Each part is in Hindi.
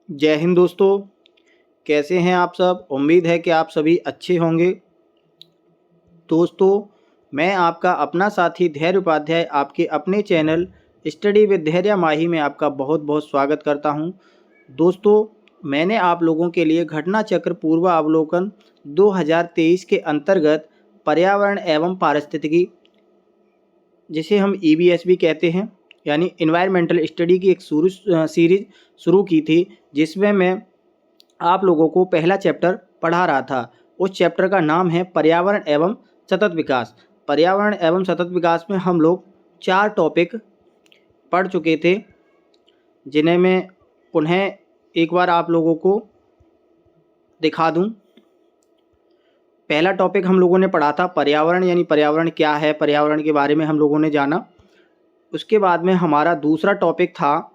जय हिंद दोस्तों। कैसे हैं आप सब? उम्मीद है कि आप सभी अच्छे होंगे। दोस्तों, मैं आपका अपना साथी धैर्य उपाध्याय आपके अपने चैनल स्टडी विद धैर्य माही में आपका बहुत बहुत स्वागत करता हूं। दोस्तों, मैंने आप लोगों के लिए घटना चक्र पूर्वावलोकन 2023 के अंतर्गत पर्यावरण एवं पारिस्थितिकी, जिसे हम EVS भी कहते हैं, यानी इन्वायरमेंटल स्टडी की एक सीरीज शुरू की थी, जिसमें मैं आप लोगों को पहला चैप्टर पढ़ा रहा था। उस चैप्टर का नाम है पर्यावरण एवं सतत विकास। पर्यावरण एवं सतत विकास में हम लोग 4 टॉपिक पढ़ चुके थे, जिन्हें मैं पुनः एक बार आप लोगों को दिखा दूं। पहला टॉपिक हम लोगों ने पढ़ा था पर्यावरण, यानी पर्यावरण क्या है, पर्यावरण के बारे में हम लोगों ने जाना। उसके बाद में हमारा दूसरा टॉपिक था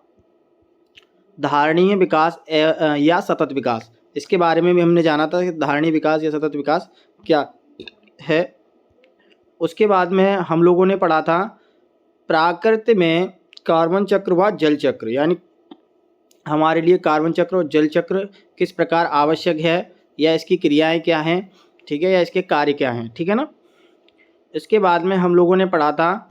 धारणीय विकास या सतत विकास। इसके बारे में भी हमने जाना था कि धारणीय विकास या सतत विकास क्या है। उसके बाद में हम लोगों ने पढ़ा था प्रकृति में कार्बन चक्र व जल चक्र, यानी हमारे लिए कार्बन चक्र और जल चक्र किस प्रकार आवश्यक है, या इसकी क्रियाएं क्या हैं, ठीक है, या इसके कार्य क्या हैं, ठीक है ना। इसके बाद में हम लोगों ने पढ़ा था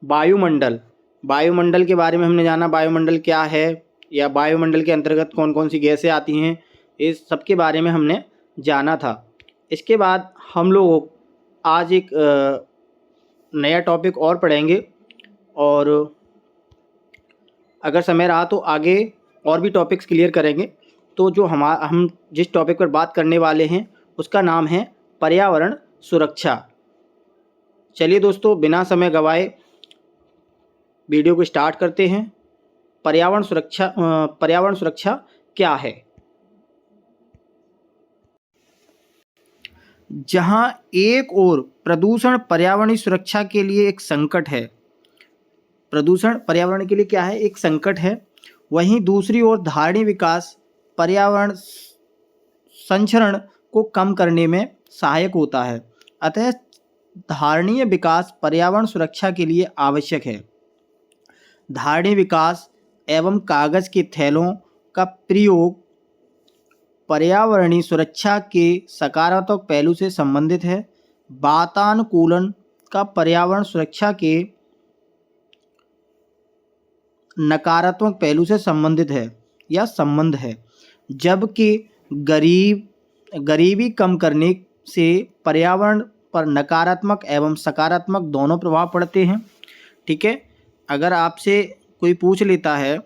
वायुमंडल। वायुमंडल के बारे में हमने जाना, वायुमंडल क्या है या वायुमंडल के अंतर्गत कौन कौन सी गैसें आती हैं, इस सब के बारे में हमने जाना था। इसके बाद हम लोग आज एक नया टॉपिक और पढ़ेंगे, और अगर समय रहा तो आगे और भी टॉपिक्स क्लियर करेंगे। तो जो हम जिस टॉपिक पर बात करने वाले हैं उसका नाम है पर्यावरण सुरक्षा। चलिए दोस्तों, बिना समय गवाए वीडियो को स्टार्ट करते हैं। पर्यावरण सुरक्षा क्या है? जहां एक ओर प्रदूषण पर्यावरणीय सुरक्षा के लिए एक संकट है, प्रदूषण पर्यावरण के लिए क्या है, एक संकट है, वहीं दूसरी ओर धारणीय विकास पर्यावरण संचरण को कम करने में सहायक होता है। अतः धारणीय विकास पर्यावरण सुरक्षा के लिए आवश्यक है। धारणीय विकास एवं कागज के थैलों का प्रयोग पर्यावरणीय सुरक्षा के सकारात्मक पहलू से संबंधित है। वातानुकूलन का पर्यावरण सुरक्षा के नकारात्मक पहलू से संबंधित है या संबंध है, जबकि गरीबी कम करने से पर्यावरण पर नकारात्मक एवं सकारात्मक दोनों प्रभाव पड़ते हैं। ठीक है, अगर आपसे कोई पूछ लेता है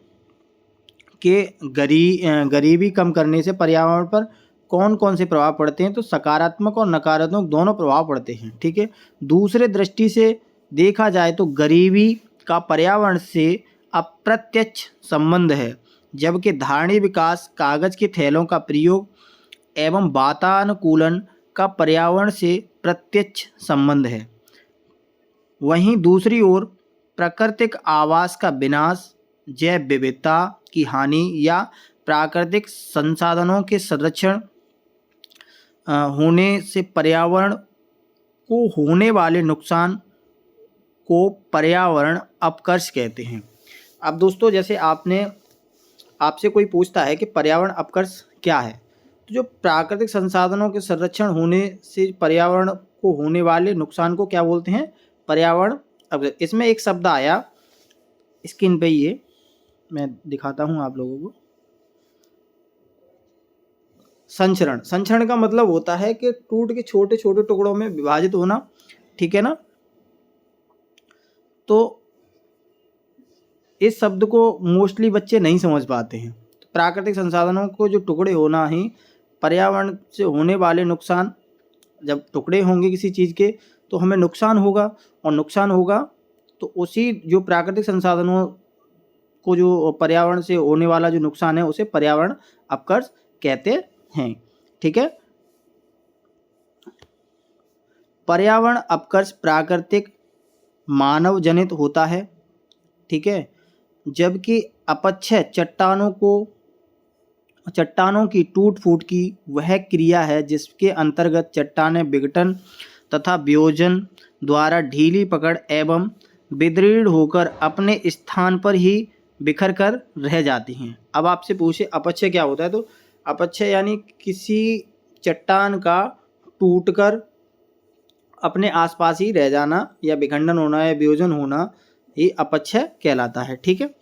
कि गरीबी कम करने से पर्यावरण पर कौन कौन से प्रभाव पड़ते हैं, तो सकारात्मक और नकारात्मक दोनों प्रभाव पड़ते हैं। ठीक है, दूसरे दृष्टि से देखा जाए तो गरीबी का पर्यावरण से अप्रत्यक्ष संबंध है, जबकि धारणीय विकास कागज के थैलों का प्रयोग एवं वातानुकूलन का पर्यावरण से प्रत्यक्ष संबंध है। वहीं दूसरी ओर प्राकृतिक आवास का विनाश, जैव विविधता की हानि या प्राकृतिक संसाधनों के संरक्षण होने से पर्यावरण को होने वाले नुकसान को पर्यावरण अपकर्ष कहते हैं। अब दोस्तों, जैसे आपसे कोई पूछता है कि पर्यावरण अपकर्ष क्या है, तो जो प्राकृतिक संसाधनों के संरक्षण होने से पर्यावरण को होने वाले नुकसान को क्या बोलते हैं, पर्यावरण अपकर्ष। इसमें एक शब्द आया स्क्रीन पे, ये मैं दिखाता हूँ आप लोगों को। संचरण। संचरण का मतलब होता है कि टूट के छोटे छोटे टुकड़ों में विभाजित होना, ठीक है ना। तो इस शब्द को मोस्टली बच्चे नहीं समझ पाते हैं। तो प्राकृतिक संसाधनों को जो टुकड़े होना ही पर्यावरण से होने वाले नुकसान, जब टुकड़े होंगे किसी चीज़ के तो हमें नुकसान होगा, और नुकसान होगा तो उसी जो प्राकृतिक संसाधनों को जो पर्यावरण से होने वाला जो नुकसान है उसे पर्यावरण अपकर्ष कहते हैं। ठीक है, पर्यावरण अपकर्ष प्राकृतिक मानव जनित होता है। ठीक है, जबकि अपक्षय चट्टानों की टूट फूट की वह क्रिया है जिसके अंतर्गत चट्टानें विघटन तथा वियोजन द्वारा ढीली पकड़ एवं विदृढ़ होकर अपने स्थान पर ही बिखर कर रह जाती हैं। अब आपसे पूछे अपक्षय क्या होता है, तो अपक्षय यानी किसी चट्टान का टूटकर अपने आसपास ही रह जाना या विखंडन होना या वियोजन होना, ये अपक्षय कहलाता है। ठीक है।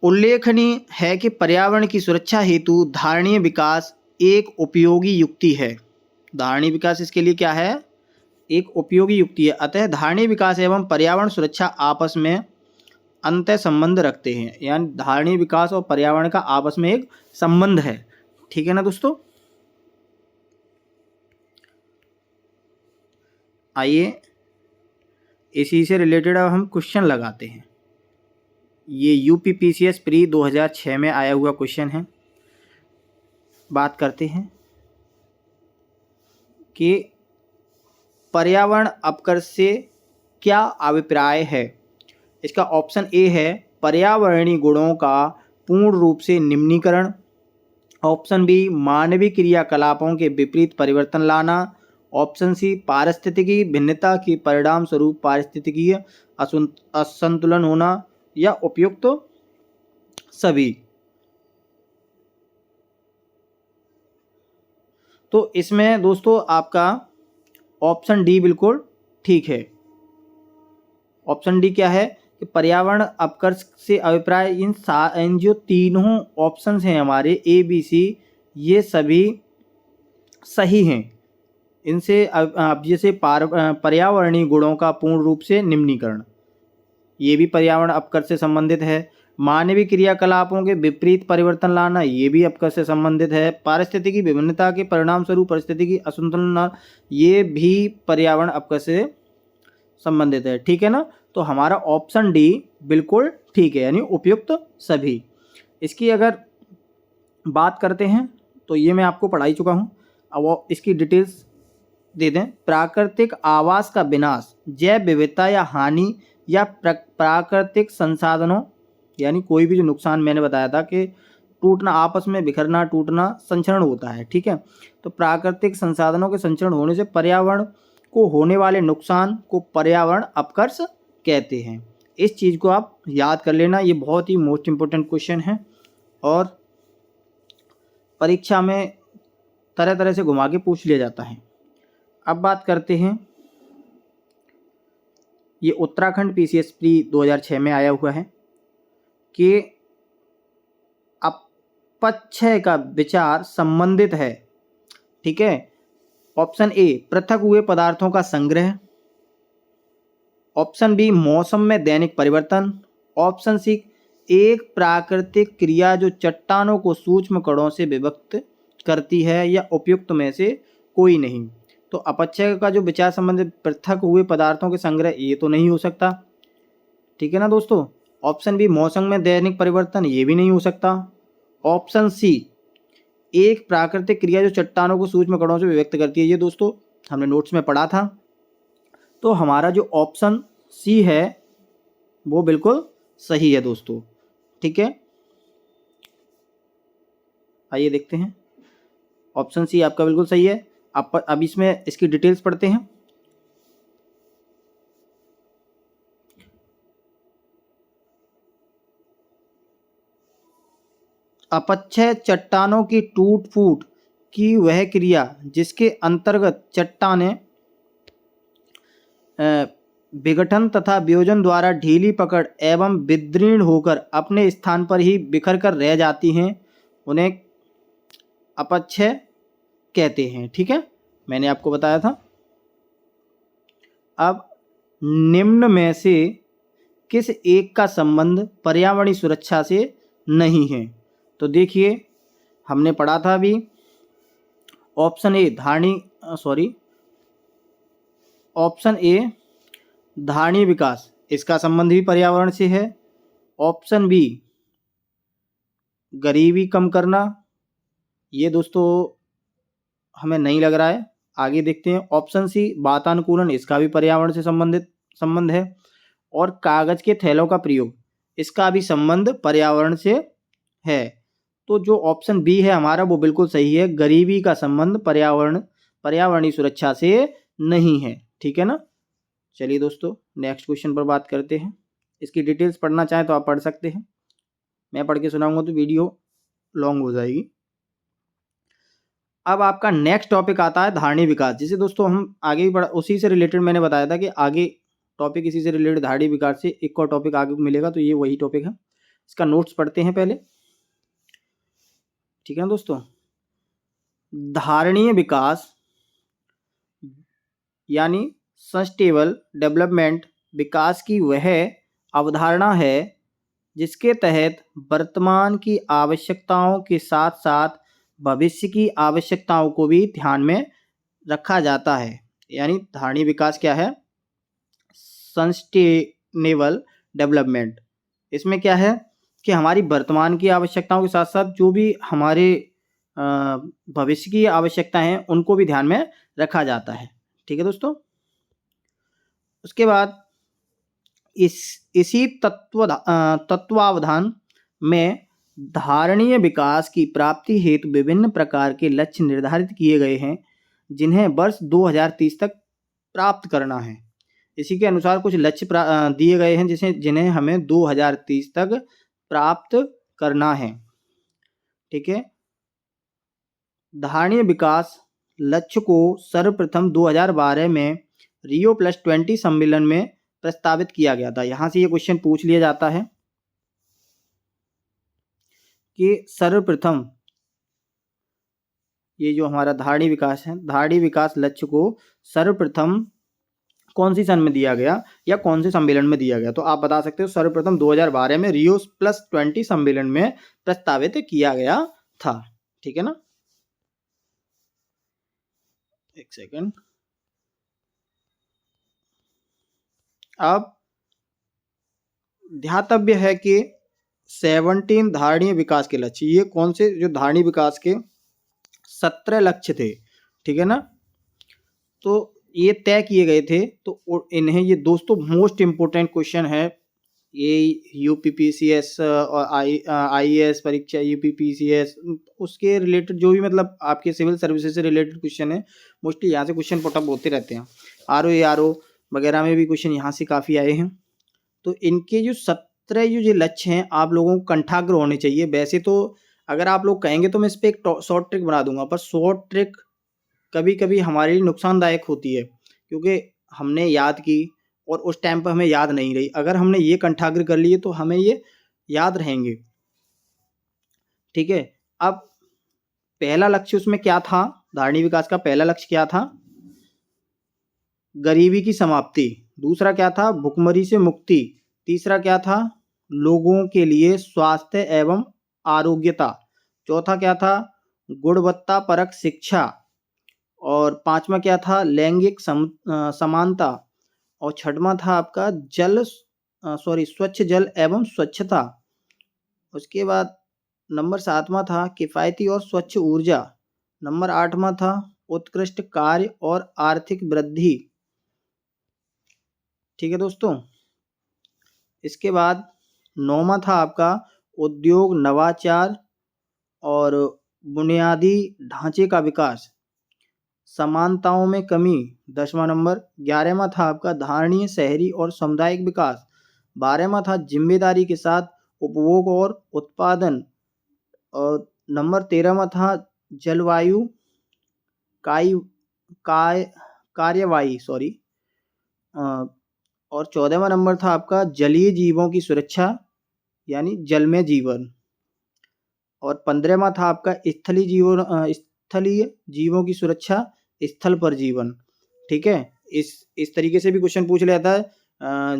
उल्लेखनीय है कि पर्यावरण की सुरक्षा हेतु धारणीय विकास एक उपयोगी युक्ति है। धारणीय विकास इसके लिए क्या है, एक उपयोगी युक्ति है। अतः धारणीय विकास एवं पर्यावरण सुरक्षा आपस में अंतः संबंध रखते हैं, यानी धारणीय विकास और पर्यावरण का आपस में एक संबंध है। ठीक है ना दोस्तों। आइए इसी से रिलेटेड अब हम क्वेश्चन लगाते हैं। ये यूपीपीसीएस प्री 2006 में आया हुआ क्वेश्चन है। बात करते हैं कि पर्यावरण अपकर्ष से क्या अभिप्राय है। इसका ऑप्शन ए है पर्यावरणीय गुणों का पूर्ण रूप से निम्नीकरण। ऑप्शन बी मानवीय क्रियाकलापों के विपरीत परिवर्तन लाना। ऑप्शन सी पारिस्थितिकी भिन्नता के परिणाम स्वरूप पारिस्थितिकीय असंतुलन होना, या उपयुक्त सभी। तो इसमें दोस्तों आपका ऑप्शन डी बिल्कुल ठीक है। ऑप्शन डी क्या है कि पर्यावरण अपकर्ष से अभिप्राय, इन जो तीनों ऑप्शंस हैं हमारे ए बी सी, ये सभी सही हैं। इनसे अब जैसे पर्यावरणीय गुणों का पूर्ण रूप से निम्नीकरण, ये भी पर्यावरण अपकर्ष से संबंधित है। मानवीय क्रियाकलापों के विपरीत परिवर्तन लाना, ये भी अपकर्ष से संबंधित है। पारिस्थितिकी विभिन्नता के परिणाम स्वरूप परिस्थितिकी असंतुलन, ये भी पर्यावरण अपकर्ष से संबंधित है। ठीक है ना। तो हमारा ऑप्शन डी बिल्कुल ठीक है, यानी उपयुक्त सभी। इसकी अगर बात करते हैं तो ये मैं आपको पढ़ा ही चुका हूँ। अब इसकी डिटेल्स दे दें। प्राकृतिक आवास का विनाश, जैव विविधता या हानि, या प्राकृतिक संसाधनों, यानी कोई भी जो नुकसान मैंने बताया था कि टूटना, आपस में बिखरना, टूटना, संचरण होता है। ठीक है। तो प्राकृतिक संसाधनों के संचरण होने से पर्यावरण को होने वाले नुकसान को पर्यावरण अपकर्ष कहते हैं। इस चीज़ को आप याद कर लेना, ये बहुत ही मोस्ट इम्पोर्टेंट क्वेश्चन है और परीक्षा में तरह तरह से घुमा के पूछ लिया जाता है। अब बात करते हैं, ये उत्तराखंड पीसीएस प्री 2006 में आया हुआ है कि अपक्षय का विचार संबंधित है। ठीक है। ऑप्शन ए पृथक हुए पदार्थों का संग्रह। ऑप्शन बी मौसम में दैनिक परिवर्तन। ऑप्शन सी एक प्राकृतिक क्रिया जो चट्टानों को सूक्ष्म कणों से विभक्त करती है, या उपयुक्त में से कोई नहीं। तो अपक्षय का जो विचार संबंधित पृथक हुए पदार्थों के संग्रह, ये तो नहीं हो सकता। ठीक है ना दोस्तों। ऑप्शन बी मौसम में दैनिक परिवर्तन, ये भी नहीं हो सकता। ऑप्शन सी एक प्राकृतिक क्रिया जो चट्टानों को सूक्ष्म कणों से विभक्त करती है, ये दोस्तों हमने नोट्स में पढ़ा था। तो हमारा जो ऑप्शन सी है वो बिल्कुल सही है दोस्तों। ठीक है। आइए देखते हैं, ऑप्शन सी आपका बिल्कुल सही है। अब इसमें इसकी डिटेल्स पढ़ते हैं। अपक्षय चट्टानों की टूट फूट की वह क्रिया जिसके अंतर्गत चट्टानें विघटन तथा वियोजन द्वारा ढीली पकड़ एवं विदीर्ण होकर अपने स्थान पर ही बिखर कर रह जाती हैं, उन्हें अपक्षय कहते हैं। ठीक है, मैंने आपको बताया था। अब निम्न में से किस एक का संबंध पर्यावरणीय सुरक्षा से नहीं है। तो देखिए, हमने पढ़ा था अभी, ऑप्शन ए ऑप्शन ए धारणीय विकास, इसका संबंध भी पर्यावरण से है। ऑप्शन बी गरीबी कम करना, ये दोस्तों हमें नहीं लग रहा है, आगे देखते हैं। ऑप्शन सी वातानुकूलन, इसका भी पर्यावरण से संबंध है। और कागज के थैलों का प्रयोग, इसका भी संबंध पर्यावरण से है। तो जो ऑप्शन बी है हमारा वो बिल्कुल सही है, गरीबी का संबंध पर्यावरणीय सुरक्षा से नहीं है। ठीक है ना। चलिए दोस्तों, नेक्स्ट क्वेश्चन पर बात करते हैं। इसकी डिटेल्स पढ़ना चाहें तो आप पढ़ सकते हैं, मैं पढ़ के सुनाऊंगा तो वीडियो लॉन्ग हो जाएगी। अब आपका नेक्स्ट टॉपिक आता है धारणी विकास, जिसे दोस्तों हम आगे भी पढ़ा, उसी से रिलेटेड मैंने बताया था कि आगे टॉपिक इसी से रिलेटेड धारणी विकास से एक और टॉपिक आगे मिलेगा, तो ये वही टॉपिक है। इसका नोट्स पढ़ते हैं पहले, ठीक है दोस्तों। धारणीय विकास यानी सस्टेनेबल डेवलपमेंट विकास की वह अवधारणा है जिसके तहत वर्तमान की आवश्यकताओं के साथ साथ भविष्य की आवश्यकताओं को भी ध्यान में रखा जाता है। यानी धारणीय विकास क्या है? Sustainable development. इसमें क्या है कि हमारी वर्तमान की आवश्यकताओं के साथ साथ जो भी हमारे भविष्य की आवश्यकताएं हैं उनको भी ध्यान में रखा जाता है, ठीक है दोस्तों। उसके बाद इसी तत्वावधान में धारणीय विकास की प्राप्ति हेतु विभिन्न प्रकार के लक्ष्य निर्धारित किए गए हैं जिन्हें वर्ष 2030 तक प्राप्त करना है। इसी के अनुसार कुछ लक्ष्य दिए गए हैं जिन्हें हमें 2030 तक प्राप्त करना है, ठीक है। धारणीय विकास लक्ष्य को सर्वप्रथम 2012 में Rio+20 सम्मेलन में प्रस्तावित किया गया था। यहाँ से ये क्वेश्चन पूछ लिया जाता है कि सर्वप्रथम ये जो हमारा धारणीय विकास है, धारणीय विकास लक्ष्य को सर्वप्रथम कौन सी सन में दिया गया या कौन से सम्मेलन में दिया गया? तो आप बता सकते हो सर्वप्रथम 2012 में Rio+20 सम्मेलन में प्रस्तावित किया गया था, ठीक है ना। एक सेकंड। अब ध्यातव्य है कि 17 धारणीय विकास के लक्ष्य, ये कौन से जो धारणीय विकास के 17 लक्ष्य थे, ठीक है ना, तो ये तय किए गए थे। तो इन्हें ये दोस्तों मोस्ट इम्पोर्टेंट क्वेश्चन है, ये यूपीपीसीएस और आईएएस परीक्षा, यूपीपीसीएस उसके रिलेटेड जो भी मतलब आपके सिविल सर्विसेज से रिलेटेड क्वेश्चन है, मोस्टली यहाँ से क्वेश्चन पुटअप होते रहते हैं। आरओ वगैरह में भी क्वेश्चन यहाँ से काफ़ी आए हैं। तो इनके जो 17 जो लक्ष्य हैं आप लोगों को कंठाग्र होने चाहिए। वैसे तो अगर आप लोग कहेंगे तो मैं इस पर एक शॉर्ट ट्रिक बना दूंगा, पर शॉर्ट ट्रिक कभी कभी हमारे लिए नुकसानदायक होती है क्योंकि हमने याद की और उस टाइम पर हमें याद नहीं रही। अगर हमने ये कंठाग्र कर लिए तो हमें ये याद रहेंगे, ठीक है। अब पहला लक्ष्य उसमें क्या था? धारणीय विकास का पहला लक्ष्य क्या था? गरीबी की समाप्ति। दूसरा क्या था? भुखमरी से मुक्ति। तीसरा क्या था? लोगों के लिए स्वास्थ्य एवं आरोग्यता। चौथा क्या था? गुणवत्ता परक शिक्षा। और पांचवा क्या था? लैंगिक समानता। और छठवां था आपका स्वच्छ जल एवं स्वच्छता। उसके बाद नंबर 7वां था किफ़ायती और स्वच्छ ऊर्जा। नंबर 8वां था उत्कृष्ट कार्य और आर्थिक वृद्धि, ठीक है दोस्तों। इसके बाद 9वां था आपका उद्योग नवाचार और बुनियादी ढांचे का विकास, समानताओं में कमी। 10वां नंबर। 11वां था आपका धारणीय शहरी और सामुदायिक विकास। 12वां था जिम्मेदारी के साथ उपभोग और उत्पादन। और नंबर 13वां था जलवायु कार्यवाही और 14वां नंबर था आपका जलीय जीवों की सुरक्षा यानी जल में जीवन। और 15वां था आपका स्थलीय जीवों की सुरक्षा, स्थल पर जीवन, ठीक है। इस तरीके से भी क्वेश्चन पूछ लिया था।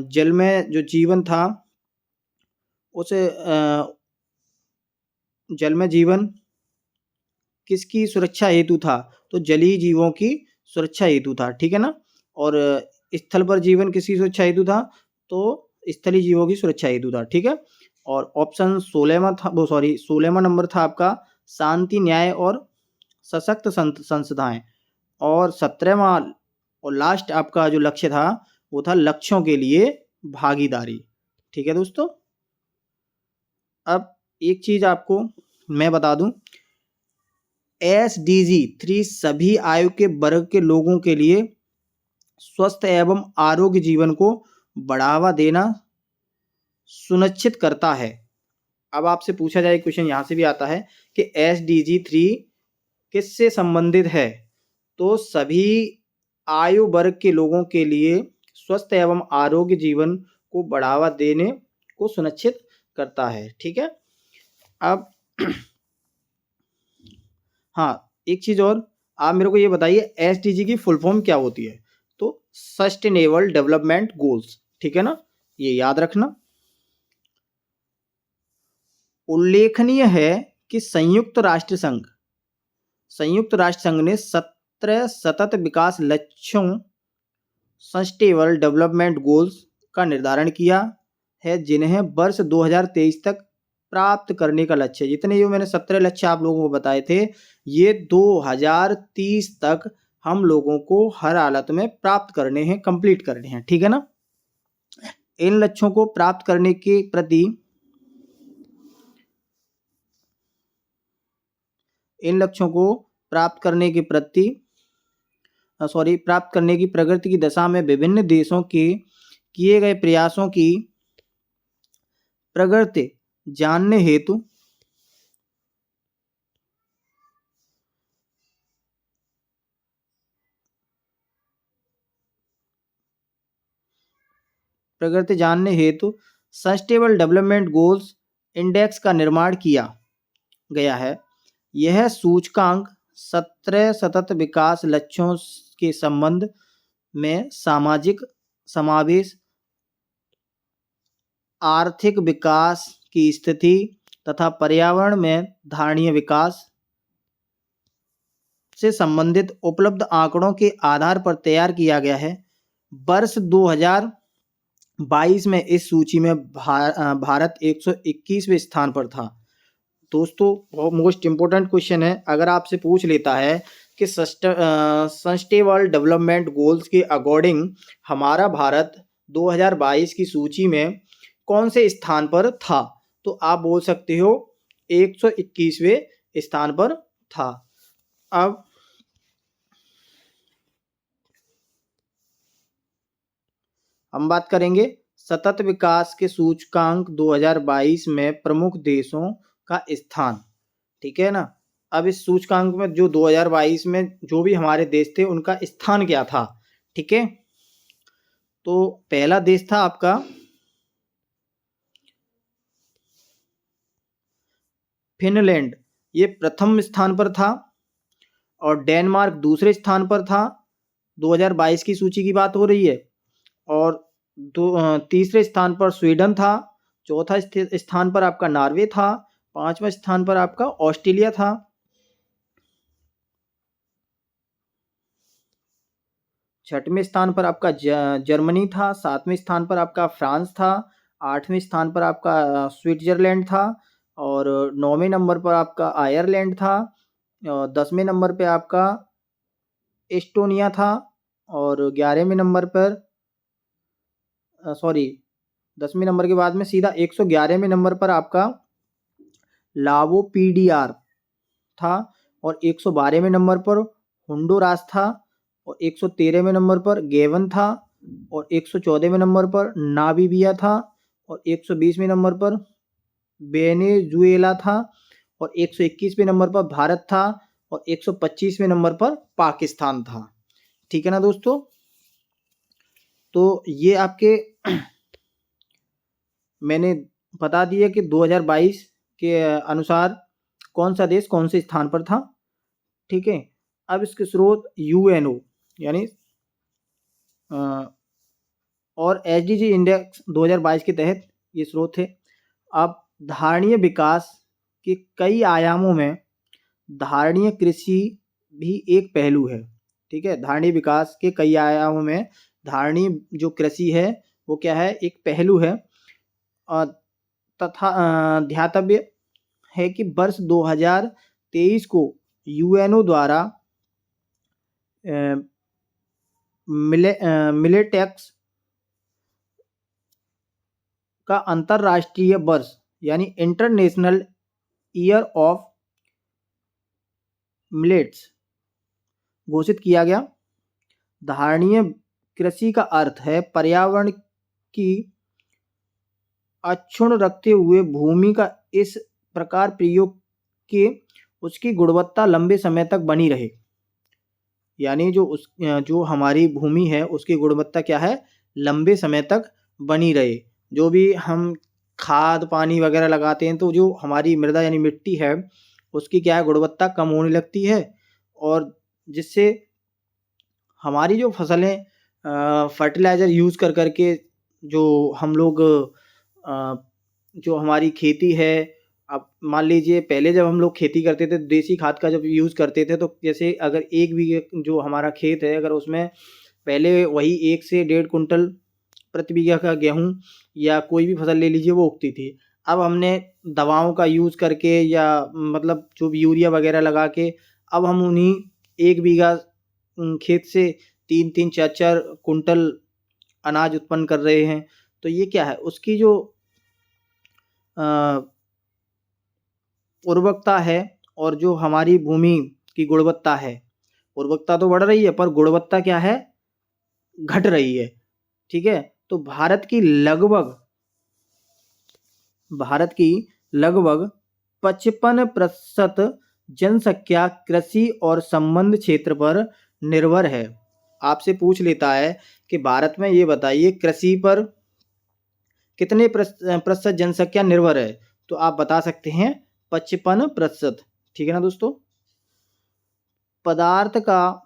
जल में जो जीवन था उसे जल में जीवन किसकी सुरक्षा हेतु था? तो जलीय जीवों की सुरक्षा हेतु था, ठीक है ना। और स्थल पर जीवन किसकी सुरक्षा हेतु था? तो स्थलीय जीवों की सुरक्षा हेतु था, ठीक है। और ऑप्शन 16वां नंबर था आपका शांति न्याय और सशक्त संस्थाएं। और 17वां और लास्ट आपका जो लक्ष्य था वो था लक्ष्यों के लिए भागीदारी, ठीक है दोस्तों। अब एक चीज आपको मैं बता दूं, SDG 3 सभी आयु के वर्ग के लोगों के लिए स्वस्थ एवं आरोग्य जीवन को बढ़ावा देना सुनिश्चित करता है। अब आपसे पूछा जाए क्वेश्चन यहाँ से भी आता है कि SDG 3 किससे संबंधित है? तो सभी आयु वर्ग के लोगों के लिए स्वस्थ एवं आरोग्य जीवन को बढ़ावा देने को सुनिश्चित करता है। ठीक है। अब हाँ, एक चीज और, आप मेरे को ये बताइए SDG की फुल फॉर्म क्या होती है? तो सस्टेनेबल डेवलपमेंट गोल्स। ठीक है ना, ये याद रखना। उल्लेखनीय है कि संयुक्त राष्ट्र संघ ने 17 सतत विकास लक्ष्यों सस्टेनेबल डेवलपमेंट गोल्स का निर्धारण किया है, जिन्हें वर्ष 2023 तक प्राप्त करने का लक्ष्य है। जितने जो मैंने 17 लक्ष्य आप लोगों को बताए थे, ये 2030 तक हम लोगों को हर हालत में प्राप्त करने हैं, कंप्लीट करने हैं। ठीक है ना। इन लक्ष्यों को प्राप्त करने के प्रति प्राप्त करने की प्रगति की दशा में विभिन्न देशों के किए गए प्रयासों की प्रगति जानने हेतु सस्टेनेबल डेवलपमेंट गोल्स इंडेक्स का निर्माण किया गया है। यह सूचकांक 17 सतत विकास लक्ष्यों के संबंध में सामाजिक समावेश, आर्थिक विकास की स्थिति तथा पर्यावरण में धारणीय विकास से संबंधित उपलब्ध आंकड़ों के आधार पर तैयार किया गया है। वर्ष 2022 में इस सूची में भारत 121वें स्थान पर था। दोस्तों, मोस्ट इम्पोर्टेंट क्वेश्चन है, अगर आपसे पूछ लेता है कि सस्टेनेबल डेवलपमेंट गोल्स के अकॉर्डिंग हमारा भारत 2022 की सूची में कौन से स्थान पर था, तो आप बोल सकते हो 121वें स्थान पर था। अब हम बात करेंगे सतत विकास के सूचकांक 2022 में प्रमुख देशों का स्थान। ठीक है ना। अब इस सूचकांक में जो 2022 में जो भी हमारे देश थे उनका स्थान क्या था। ठीक है। तो पहला देश था आपका फिनलैंड, ये प्रथम स्थान पर था, और डेनमार्क दूसरे स्थान पर था। 2022 की सूची की बात हो रही है। और तीसरे स्थान पर स्वीडन था, चौथा स्थान पर आपका नॉर्वे था, पांचवा स्थान पर आपका ऑस्ट्रेलिया था, छठवें स्थान पर आपका जर्मनी था, सातवें स्थान पर आपका फ्रांस था, आठवें स्थान पर आपका स्विट्जरलैंड था, और 9वें नंबर पर आपका आयरलैंड था, 10वें नंबर पे आपका एस्टोनिया था, और 11वें नंबर पर 10वें नंबर के बाद में सीधा 111वें नंबर पर आपका लावोपीडियार था, और 112वें नंबर पर होंडुरास था, और 113वें नंबर पर गेवन था, और 114वें नंबर पर नामीबिया था, और 120वें नंबर पर वेनेजुएला था, और 121वें नंबर पर भारत था, और 125वें नंबर पर पाकिस्तान था। ठीक है ना दोस्तों। तो ये आपके मैंने बता दिया कि 2022 के अनुसार कौन सा देश कौन से स्थान पर था। ठीक है। अब इसके स्रोत यूएनओ यानी और एसडीजी इंडेक्स 2022 के तहत ये स्रोत थे। अब धारणीय विकास के कई आयामों में धारणीय कृषि भी एक पहलू है। ठीक है। धारणीय विकास के कई आयामों में धारणीय जो कृषि है वो क्या है, एक पहलू है। तथा ध्यातव्य है कि वर्ष 2023 को यूएनओ द्वारा मिलेटेक्स का अंतरराष्ट्रीय वर्ष यानी इंटरनेशनल ईयर ऑफ मिलेट्स घोषित किया गया। धारणीय कृषि का अर्थ है पर्यावरण की अक्षुण्ण रखते हुए भूमि का इस प्रकार प्रयोग कि उसकी गुणवत्ता लंबे समय तक बनी रहे। यानी जो हमारी भूमि है उसकी गुणवत्ता क्या है, लंबे समय तक बनी रहे। जो भी हम खाद पानी वगैरह लगाते हैं तो जो हमारी मृदा यानी मिट्टी है उसकी क्या है, गुणवत्ता कम होने लगती है, और जिससे हमारी जो फसलें फर्टिलाइज़र यूज़ कर करके जो हम लोग जो हमारी खेती है, अब मान लीजिए पहले जब हम लोग खेती करते थे देसी खाद का जब यूज़ करते थे, तो जैसे अगर 1 बीघे जो हमारा खेत है अगर उसमें पहले वही 1 से 1.5 कुंटल प्रति बीघा का गेहूँ या कोई भी फसल ले लीजिए वो उगती थी। अब हमने दवाओं का यूज़ करके या मतलब जो भी यूरिया वगैरह लगा के अब हम उन्हीं 1 बीघा खेत से 3-3 4-4 कुंटल अनाज उत्पन्न कर रहे हैं। तो ये क्या है, उसकी जो अ, उर्वरकता है और जो हमारी भूमि की गुणवत्ता है, उर्वरकता तो बढ़ रही है पर गुणवत्ता क्या है, घट रही है। ठीक है? तो भारत की लगभग 55% जनसंख्या कृषि और संबद्ध क्षेत्र पर निर्भर है। आपसे पूछ लेता है कि भारत में ये बताइए कृषि पर कितने प्रतिशत जनसंख्या निर्भर है, तो आप बता सकते हैं 55%। ठीक है ना दोस्तों। पदार्थ का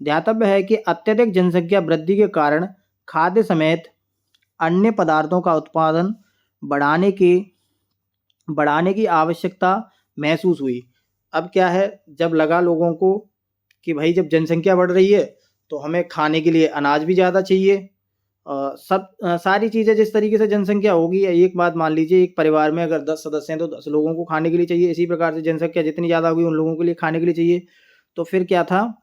ध्यातव्य है कि अत्यधिक जनसंख्या वृद्धि के कारण खाद्य समेत अन्य पदार्थों का उत्पादन बढ़ाने की बढ़ाने की आवश्यकता महसूस हुई। अब क्या है, जब लगा लोगों को कि भाई जब जनसंख्या बढ़ रही है तो हमें खाने के लिए अनाज भी ज़्यादा चाहिए। सारी चीज़ें जिस तरीके से जनसंख्या होगी, एक बात मान लीजिए एक परिवार में अगर 10 सदस्य हैं तो 10 लोगों को खाने के लिए चाहिए। इसी प्रकार से जनसंख्या जितनी ज़्यादा होगी उन लोगों के लिए खाने के लिए चाहिए। तो फिर क्या था,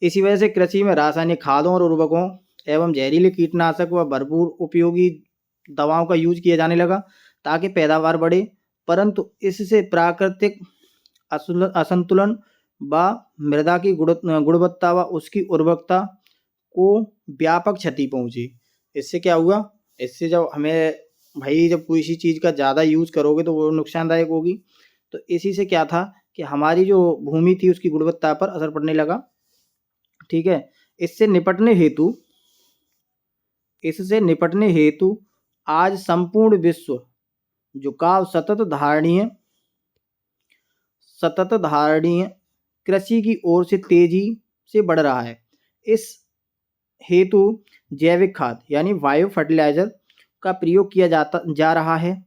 इसी वजह से कृषि में रासायनिक खादों और उर्वरकों एवं जहरीले कीटनाशक व भरपूर उपयोगी दवाओं का यूज किया जाने लगा ताकि पैदावार बढ़े, परंतु इससे प्राकृतिक असंतुलन व मृदा की गुणवत्ता व उसकी उर्वरकता को व्यापक क्षति पहुंची। इससे क्या हुआ, इससे जब हमें भाई जब कोई सी चीज़ का ज़्यादा यूज़ करोगे तो वो नुकसानदायक होगी। तो इसी से क्या था कि हमारी जो भूमि थी उसकी गुणवत्ता पर असर पड़ने लगा। ठीक है। इससे निपटने हेतु आज संपूर्ण विश्व झुकाव सतत धारणीय कृषि की ओर से तेजी से बढ़ रहा है। इस हेतु जैविक खाद यानी बायो फर्टिलाइजर का प्रयोग किया जा रहा है।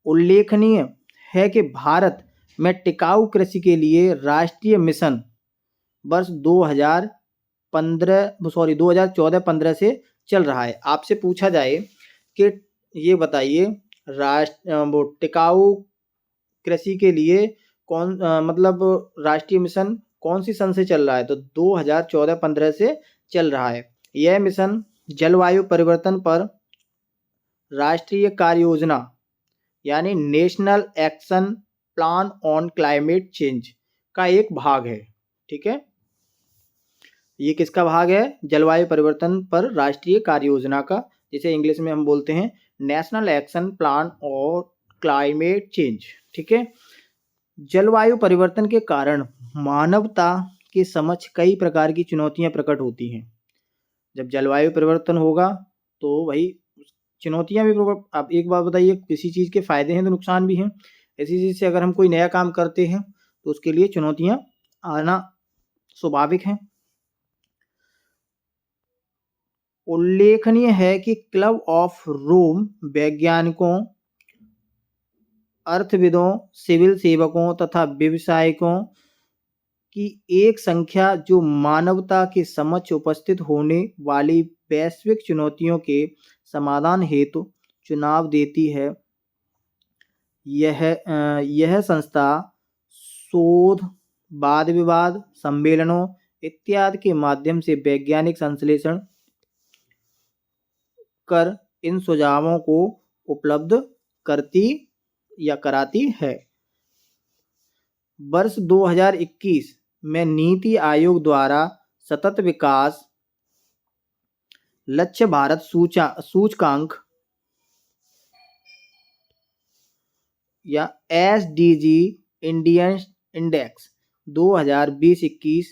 उल्लेखनीय है कि भारत में टिकाऊ कृषि के लिए राष्ट्रीय मिशन वर्ष 2014-15 से चल रहा है। आपसे पूछा जाए कि ये बताइए वो टिकाऊ कृषि के लिए मतलब राष्ट्रीय मिशन कौन सी सन से चल रहा है, तो 2014-15 से चल रहा है। यह मिशन जलवायु परिवर्तन पर राष्ट्रीय कार्य योजना यानी national action plan on climate change का एक भाग है। ठीक है, ये किसका भाग है, जलवायु परिवर्तन पर राष्ट्रीय कार्य योजना का, जिसे इंग्लिश में हम बोलते हैं नेशनल एक्शन प्लान और क्लाइमेट चेंज। ठीक है, जलवायु परिवर्तन के कारण मानवता के समक्ष कई प्रकार की चुनौतियां प्रकट होती हैं। जब जलवायु परिवर्तन होगा तो वही चुनौतियां भी आप एक बात बताइए, किसी चीज़ के फायदे हैं तो नुकसान भी हैं। इसी चीज़ से अगर हम कोई नया काम करते हैं तो उसके लिए चुनौतियां आना स्वाभाविक है। उल्लेखनीय है कि क्लब ऑफ रोम वैज्ञानिकों, अर्थविदों, सिविल सेवकों तथा व्यवसायिकों की एक संख्या जो मानवता के समक्ष उपस्थित होने वाली वैश्विक चुनौतियों के समाधान हेतु चुनाव देती है। यह संस्था शोध, वाद विवाद, सम्मेलनों इत्यादि के माध्यम से वैज्ञानिक संश्लेषण कर इन सुझावों को उपलब्ध करती या कराती है। वर्ष 2021 में नीति आयोग द्वारा सतत विकास लक्ष्य भारत सूचकांक या SDG इंडियन इंडेक्स 2020-21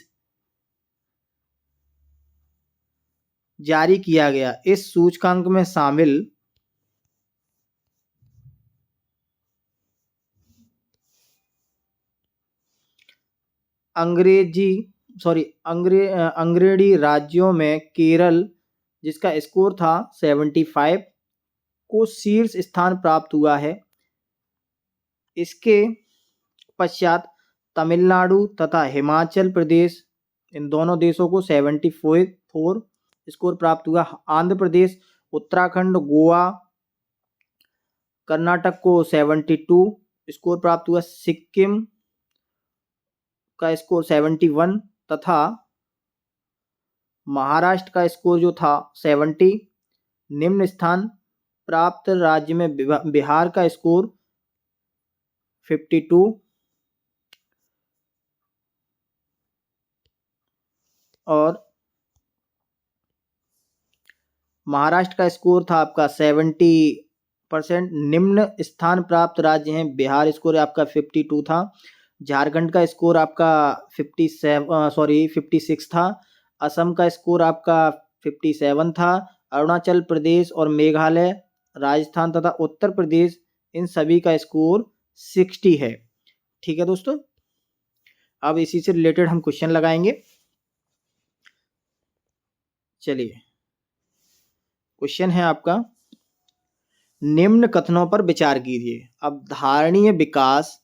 जारी किया गया। इस सूचकांक में शामिल अंग्रेजी राज्यों में केरल, जिसका स्कोर था 75, को शीर्ष स्थान प्राप्त हुआ है। इसके पश्चात तमिलनाडु तथा हिमाचल प्रदेश, इन दोनों देशों को 74 स्कोर प्राप्त हुआ। आंध्र प्रदेश, उत्तराखंड, गोवा, कर्नाटक को 72 स्कोर प्राप्त हुआ। सिक्किम का स्कोर 71 तथा महाराष्ट्र का स्कोर जो था 70। निम्न स्थान प्राप्त राज्य में बिहार का स्कोर 52 और महाराष्ट्र का स्कोर था आपका 70%। निम्न स्थान प्राप्त राज्य हैं, बिहार स्कोर आपका 52 था, झारखंड का स्कोर आपका 56 था, असम का स्कोर आपका 57 था, अरुणाचल प्रदेश और मेघालय, राजस्थान तथा उत्तर प्रदेश, इन सभी का स्कोर 60 है। ठीक है दोस्तों, अब इसी से रिलेटेड हम क्वेश्चन लगाएंगे। चलिए, क्वेश्चन है आपका, निम्न कथनों पर विचार कीजिए। अब धारणीय विकास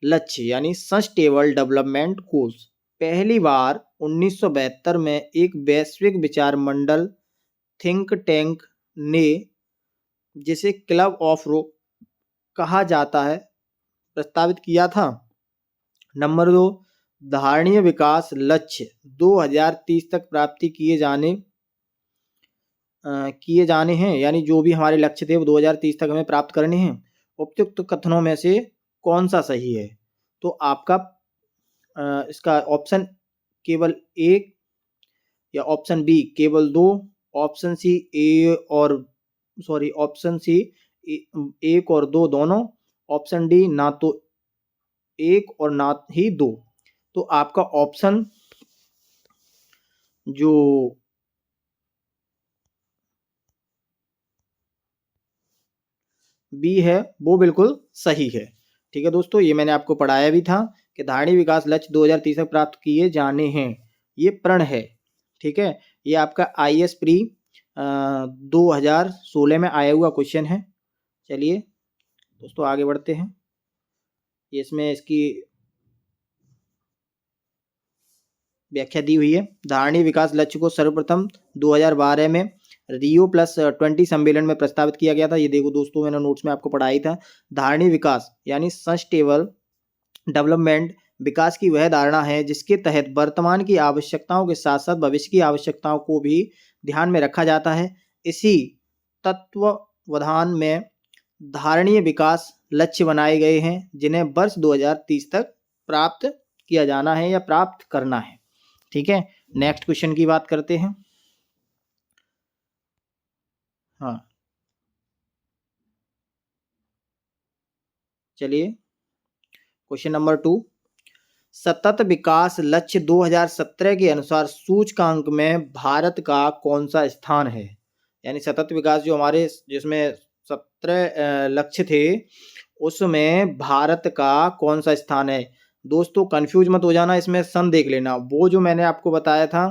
लक्ष्य यानी सस्टेनेबल डेवलपमेंट गोल्स पहली बार 1972 में एक वैश्विक विचार मंडल थिंक टैंक ने, जिसे क्लब ऑफ रो कहा जाता है, प्रस्तावित किया था। नंबर 2, धारणीय विकास लक्ष्य 2030 तक प्राप्ति किए जाने हैं, यानी जो भी हमारे लक्ष्य थे वो 2030 तक हमें प्राप्त करने हैं। उपयुक्त कथनों में से कौन सा सही है? तो आपका इसका ऑप्शन केवल 1 या ऑप्शन बी केवल 2, ऑप्शन सी ऑप्शन सी 1 और 2 दोनों, ऑप्शन डी ना तो 1 और ना ही 2। तो आपका ऑप्शन जो बी है वो बिल्कुल सही है। ठीक है दोस्तों, ये मैंने आपको पढ़ाया भी था कि धारणीय विकास लक्ष्य 2030 तक प्राप्त किए जाने हैं, ये प्रण है। ठीक है, ये आपका IAS प्री 2016 में आया हुआ क्वेश्चन है। चलिए दोस्तों, आगे बढ़ते हैं। इसमें इसकी व्याख्या दी हुई है। धारणीय विकास लक्ष्य को सर्वप्रथम 2012 में Rio+20 सम्मेलन में प्रस्तावित किया गया था। ये देखो दोस्तों, मैंने नोट्स में आपको पढ़ाई था। धारणीय विकास यानी सस्टेनेबल डेवलपमेंट विकास की वह धारणा है जिसके तहत वर्तमान की आवश्यकताओं के साथ साथ भविष्य की आवश्यकताओं को भी ध्यान में रखा जाता है। इसी तत्वावधान में धारणीय विकास लक्ष्य बनाए गए हैं, जिन्हें वर्ष 2030 तक प्राप्त किया जाना है या प्राप्त करना है। ठीक है, नेक्स्ट क्वेश्चन की बात करते हैं। हाँ, चलिए, क्वेश्चन नंबर 2, सतत विकास लक्ष्य 2017 के अनुसार सूचकांक में भारत का कौन सा स्थान है? यानी सतत विकास जो हमारे जिसमें 17 लक्ष्य थे, उसमें भारत का कौन सा स्थान है? दोस्तों कंफ्यूज मत हो जाना, इसमें सन देख लेना। वो जो मैंने आपको बताया था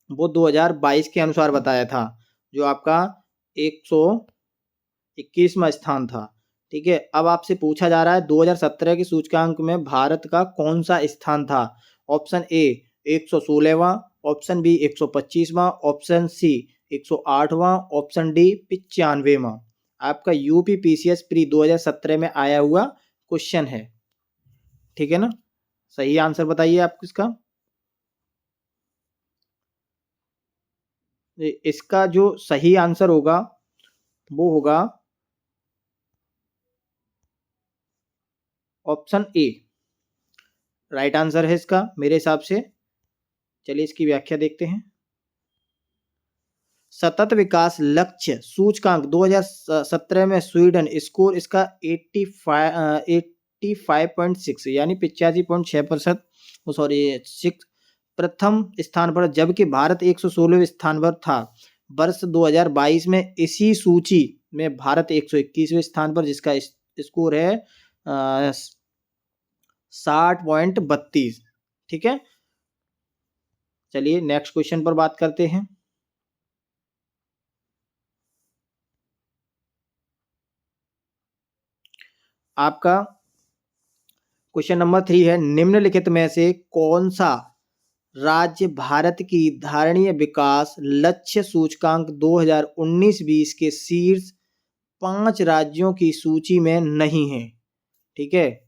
वो 2022 के अनुसार बताया था, जो आपका 121वां स्थान था। ठीक है, अब आपसे पूछा जा रहा है 2017 के सूचकांक में भारत का कौन सा स्थान था? ऑप्शन ए 116वां, ऑप्शन बी 125वां, ऑप्शन सी 108वां, ऑप्शन डी 95वां। आपका UPPCS प्री 2017 में आया हुआ क्वेश्चन है। ठीक है ना, सही आंसर बताइए आप इसका। इसका जो सही आंसर होगा वो होगा ऑप्शन ए, राइट आंसर है इसका मेरे हिसाब से। चलिए इसकी व्याख्या देखते हैं। सतत विकास लक्ष्य सूचकांक 2017 में स्वीडन स्कोर इसका 85.6 यानी 85.6%, सॉरी 6 प्रथम स्थान पर, जबकि भारत 116वें स्थान पर था। वर्ष 2022 में इसी सूची में भारत 121वें स्थान पर, जिसका स्कोर है 60.32। ठीक है, चलिए नेक्स्ट क्वेश्चन पर बात करते हैं। आपका क्वेश्चन नंबर 3 है, निम्नलिखित में से कौन सा राज्य भारत की धारणीय विकास लक्ष्य सूचकांक 2019-20 के शीर्ष 5 राज्यों की सूची में नहीं है? ठीक है,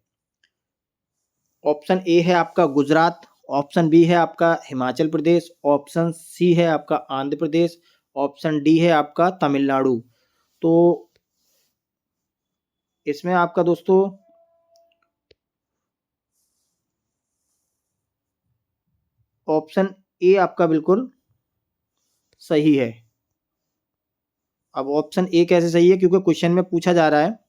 ऑप्शन ए है आपका गुजरात, ऑप्शन बी है आपका हिमाचल प्रदेश, ऑप्शन सी है आपका आंध्र प्रदेश, ऑप्शन डी है आपका तमिलनाडु। तो इसमें आपका दोस्तों ऑप्शन ए आपका बिल्कुल सही है। अब ऑप्शन ए कैसे सही है, क्योंकि क्वेश्चन में पूछा जा रहा है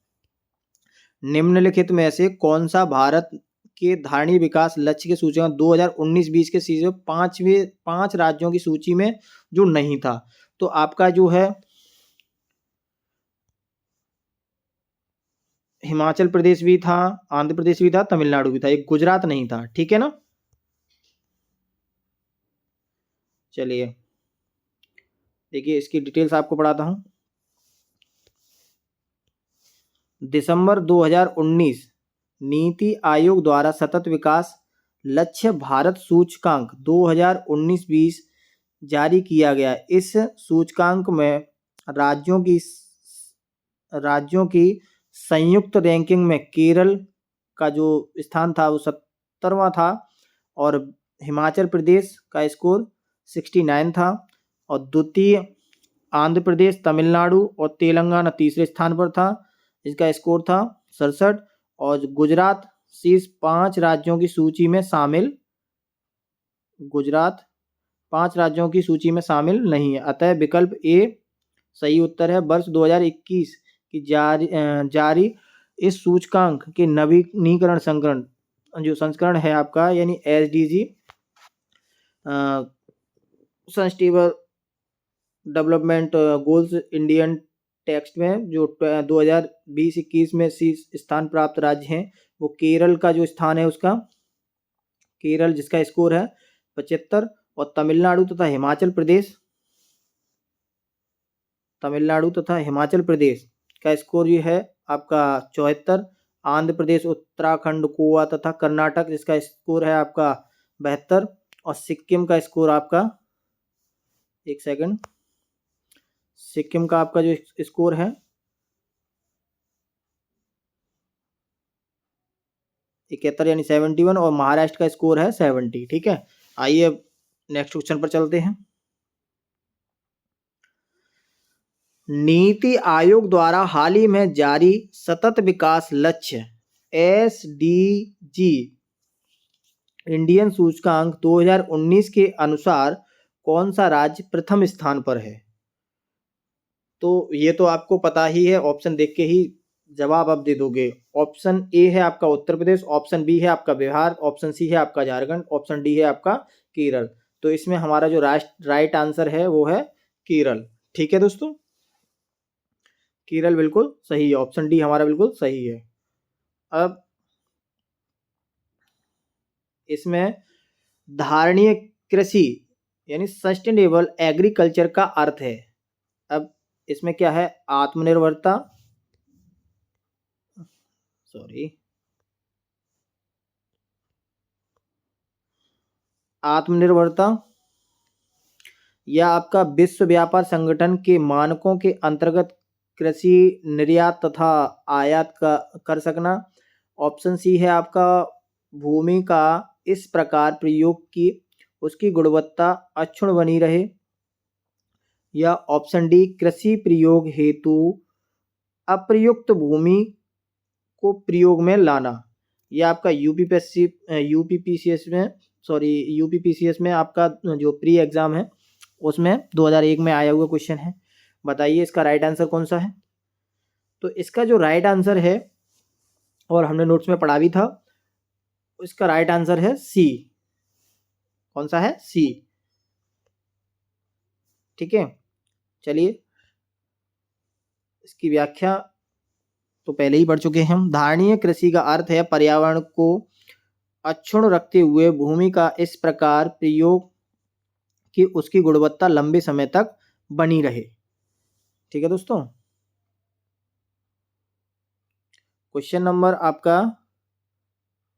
निम्नलिखित में से कौन सा भारत के धारणीय विकास लक्ष्य के सूची में 2019-20 के सीजन 5 राज्यों की सूची में जो नहीं था। तो आपका जो है हिमाचल प्रदेश भी था, आंध्र प्रदेश भी था, तमिलनाडु भी था, एक गुजरात नहीं था। ठीक है ना, चलिए देखिए इसकी डिटेल्स आपको पढ़ाता हूं। दिसंबर 2019 नीति आयोग द्वारा सतत विकास लक्ष्य भारत सूचकांक 2019-20 जारी किया गया। इस सूचकांक में राज्यों की संयुक्त रैंकिंग में केरल का जो स्थान था वो 70वां था, और हिमाचल प्रदेश का स्कोर 69 था, और द्वितीय आंध्र प्रदेश, तमिलनाडु और तेलंगाना तीसरे स्थान पर था, इसका स्कोर था 67, और गुजरात शीर्ष 5 राज्यों की सूची में शामिल, गुजरात 5 राज्यों की सूची में शामिल नहीं है। अतः विकल्प ए सही उत्तर है। वर्ष 2021 की जारी इस सूचकांक के नवीनीकरण संस्करण है आपका, यानी SDG sustainable development goals Indian text में जो 2020-21 में स्थान प्राप्त राज्य हैं, वो केरल का जो स्थान है उसका केरल, जिसका स्कोर है 75, और तमिलनाडु तथा हिमाचल प्रदेश का स्कोर ये है आपका 74, आंध्र प्रदेश, उत्तराखंड, गोवा तथा कर्नाटक, जिसका स्कोर है आपका 72, और सिक्किम का स्कोर आपका, एक सेकंड, सिक्किम का आपका जो स्कोर है 71 यानी 71, और महाराष्ट्र का स्कोर है 70। ठीक है, आइए अब नेक्स्ट क्वेश्चन पर चलते हैं। नीति आयोग द्वारा हाल ही में जारी सतत विकास लक्ष्य SDG इंडियन सूचकांक 2019 के अनुसार कौन सा राज्य प्रथम स्थान पर है? तो ये तो आपको पता ही है, ऑप्शन देख के ही जवाब आप दे दोगे। ऑप्शन ए है आपका उत्तर प्रदेश, ऑप्शन बी है आपका बिहार, ऑप्शन सी है आपका झारखंड, ऑप्शन डी है आपका केरल। तो इसमें हमारा जो राइट आंसर है वो है केरल। ठीक है दोस्तों, केरल बिल्कुल सही है, ऑप्शन डी हमारा बिल्कुल सही है। अब इसमें धारणीय कृषि यानी सस्टेनेबल एग्रीकल्चर का अर्थ है। अब इसमें क्या है, आत्मनिर्भरता, या आपका विश्व व्यापार संगठन के मानकों के अंतर्गत कृषि निर्यात तथा आयात का कर सकना। ऑप्शन सी है आपका भूमि का इस प्रकार प्रयोग की उसकी गुणवत्ता अक्षुण्ण बनी रहे, या ऑप्शन डी कृषि प्रयोग हेतु अप्रयुक्त भूमि को प्रयोग में लाना। यह आपका यूपीपीसीएस में आपका जो प्री एग्जाम है उसमें 2001 में आया हुआ क्वेश्चन है। बताइए इसका राइट आंसर कौन सा है। तो इसका जो राइट आंसर है, और हमने नोट्स में पढ़ा भी था, इसका राइट आंसर है सी। कौन सा है? सी। ठीक है, चलिए इसकी व्याख्या तो पहले ही पढ़ चुके हैं हम। धारणीय कृषि का अर्थ है पर्यावरण को अक्षुण्ण रखते हुए भूमि का इस प्रकार प्रयोग कि उसकी गुणवत्ता लंबे समय तक बनी रहे। ठीक है दोस्तों, क्वेश्चन नंबर आपका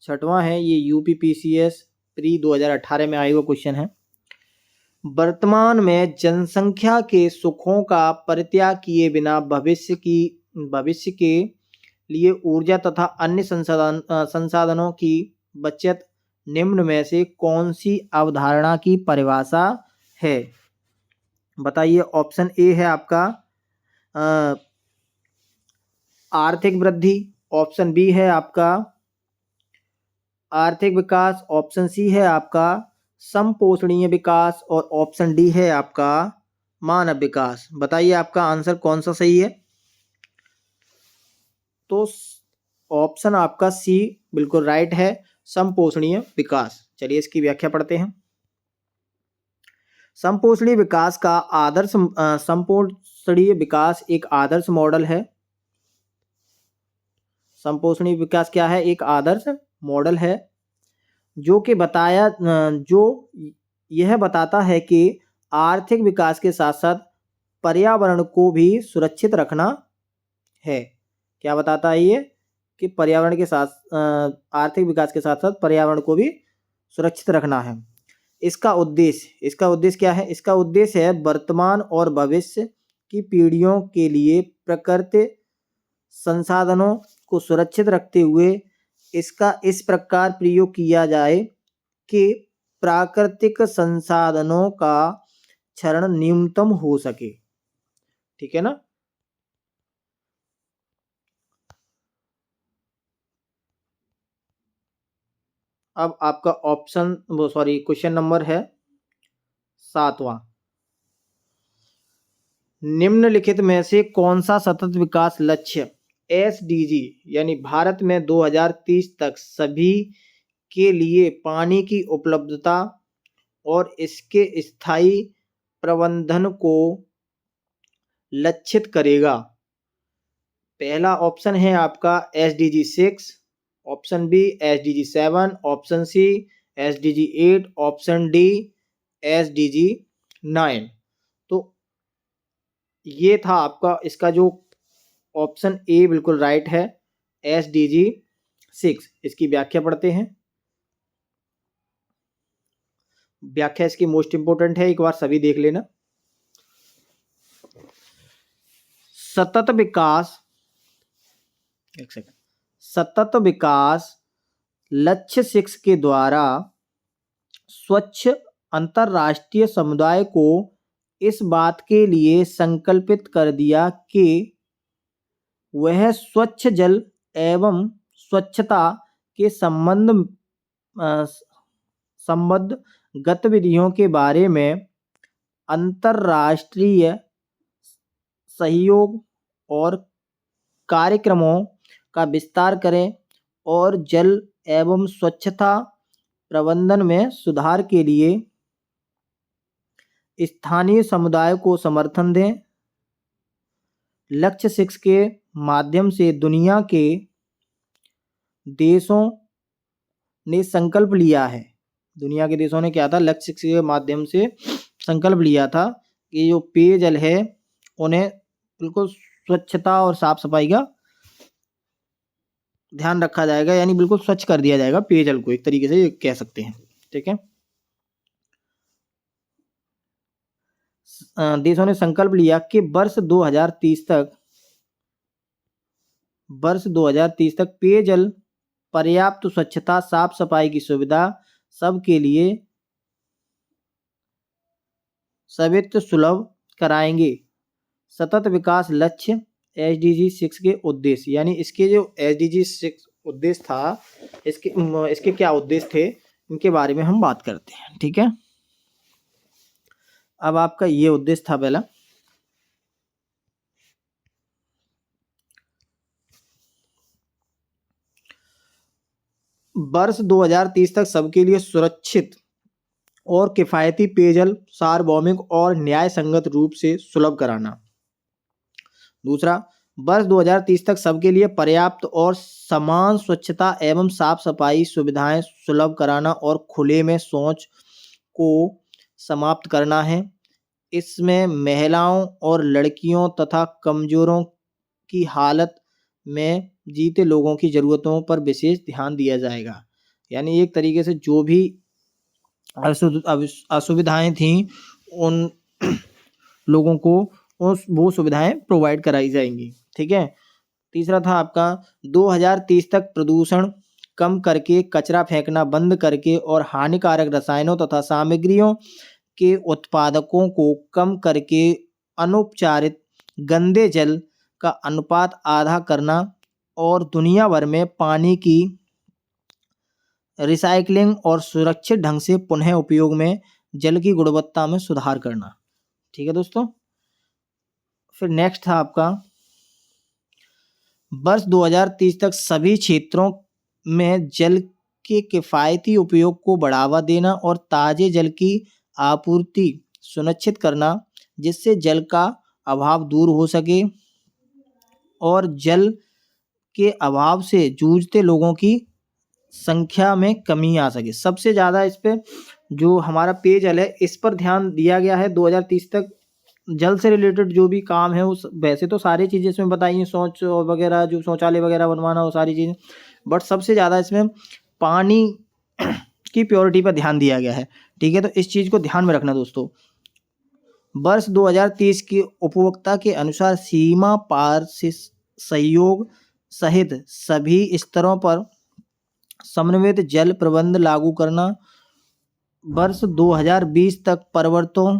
6वां है, ये यूपीपीसीएस प्री 2018 में आया हुआ क्वेश्चन है। वर्तमान में जनसंख्या के सुखों का परित्याग किए बिना भविष्य के लिए ऊर्जा तथा अन्य संसाधनों की बचत निम्न में से कौन सी अवधारणा की परिभाषा है? बताइए। ऑप्शन ए है आपका आर्थिक वृद्धि, ऑप्शन बी है आपका आर्थिक विकास, ऑप्शन सी है आपका समपोषणीय विकास, और ऑप्शन डी है आपका मानव विकास। बताइए आपका आंसर कौन सा सही है। तो ऑप्शन आपका सी बिल्कुल राइट है, समपोषणीय विकास। चलिए इसकी व्याख्या पढ़ते हैं। समपोषणीय विकास का आदर्श समपोषणीय विकास एक आदर्श मॉडल है। समपोषणीय विकास क्या है? एक आदर्श मॉडल है जो यह बताता है कि आर्थिक विकास के साथ साथ पर्यावरण को भी सुरक्षित रखना है। क्या बताता है ये? कि पर्यावरण के साथ आर्थिक विकास के साथ साथ पर्यावरण को भी सुरक्षित रखना है। इसका उद्देश्य क्या है? इसका उद्देश्य है वर्तमान और भविष्य की पीढ़ियों के लिए प्रकृति संसाधनों को सुरक्षित रखते हुए इसका इस प्रकार प्रयोग किया जाए कि प्राकृतिक संसाधनों का क्षरण न्यूनतम हो सके। ठीक है ना। अब आपका क्वेश्चन नंबर है 7वां। निम्नलिखित में से कौन सा सतत विकास लक्ष्य एसडीजी यानी भारत में 2030 तक सभी के लिए पानी की उपलब्धता और इसके स्थायी प्रबंधन को लक्षित करेगा? पहला ऑप्शन है आपका SDG 6, option B SDG 7, option C SDG 8, option D SDG 9। तो ये था आपका, इसका जो ऑप्शन ए बिल्कुल राइट है, एसडीजी 6। इसकी व्याख्या पढ़ते हैं। व्याख्या इसकी मोस्ट इंपोर्टेंट है, एक बार सभी देख लेना। सतत विकास लक्ष्य 6 के द्वारा स्वच्छ अंतरराष्ट्रीय समुदाय को इस बात के लिए संकल्पित कर दिया कि वह स्वच्छ जल एवं स्वच्छता के संबद्ध गतिविधियों के बारे में अंतरराष्ट्रीय सहयोग और कार्यक्रमों का विस्तार करें और जल एवं स्वच्छता प्रबंधन में सुधार के लिए स्थानीय समुदाय को समर्थन दें। लक्ष्य 6 के माध्यम से दुनिया के देशों ने संकल्प लिया है। दुनिया के देशों ने क्या था? लक्ष्य 6 के माध्यम से संकल्प लिया था कि जो पेयजल है उन्हें बिल्कुल स्वच्छता और साफ सफाई का ध्यान रखा जाएगा, यानी बिल्कुल स्वच्छ कर दिया जाएगा पेयजल को, एक तरीके से कह सकते हैं। ठीक है। देशों ने संकल्प लिया कि वर्ष 2030 तक पेयजल, पर्याप्त स्वच्छता, साफ सफाई की सुविधा सबके लिए सर्वत्र सुलभ कराएंगे। सतत विकास लक्ष्य एसडीजी 6 के उद्देश्य, यानी इसके जो एसडीजी 6 उद्देश्य था, इसके क्या उद्देश्य थे, इनके बारे में हम बात करते हैं। ठीक है। अब आपका ये उद्देश्य था पहला। वर्ष 2030 तक सबके लिए सुरक्षित और किफायती पेयजल सार्वभौमिक और न्याय संगत रूप से सुलभ कराना। दूसरा, वर्ष 2030 तक सबके लिए पर्याप्त और समान स्वच्छता एवं साफ सफाई सुविधाएं सुलभ कराना और खुले में शौच को समाप्त करना है। इसमें महिलाओं और लड़कियों तथा कमजोरों की हालत में जीते लोगों की ज़रूरतों पर विशेष ध्यान दिया जाएगा। यानी एक तरीके से जो भी असुविधाएं थीं उन लोगों को वो सुविधाएं प्रोवाइड कराई जाएंगी। ठीक है। तीसरा था आपका 2030 तक प्रदूषण कम करके, कचरा फेंकना बंद करके और हानिकारक रसायनों तथा सामग्रियों के उत्पादकों को कम करके अनुपचारित गंदे जल का अनुपात आधा करना और दुनिया भर में पानी की रिसाइकलिंग और सुरक्षित ढंग से पुनः उपयोग में जल की गुणवत्ता में सुधार करना। ठीक है दोस्तों। फिर नेक्स्ट था आपका वर्ष 2030 तक सभी क्षेत्रों में जल के किफ़ायती उपयोग को बढ़ावा देना और ताज़े जल की आपूर्ति सुनिश्चित करना, जिससे जल का अभाव दूर हो सके और जल के अभाव से जूझते लोगों की संख्या में कमी आ सके। सबसे ज़्यादा इस पे जो हमारा पेयजल है इस पर ध्यान दिया गया है। 2030 तक जल से रिलेटेड जो भी काम है उस वैसे तो सारी चीज़ें इसमें बताई हैं, शौच वगैरह जो शौचालय वगैरह बनवाना वो सारी चीज़ें, बट सबसे ज़्यादा इसमें पानी की प्योरिटी पर ध्यान दिया गया है। ठीक है, तो इस चीज़ को ध्यान में रखना दोस्तों। वर्ष 2030 की उपभोक्ता के अनुसार सीमा पार से सहयोग सहित सभी स्तरों पर समन्वित जल प्रबंध लागू करना। वर्ष 2020 तक पर्वतों,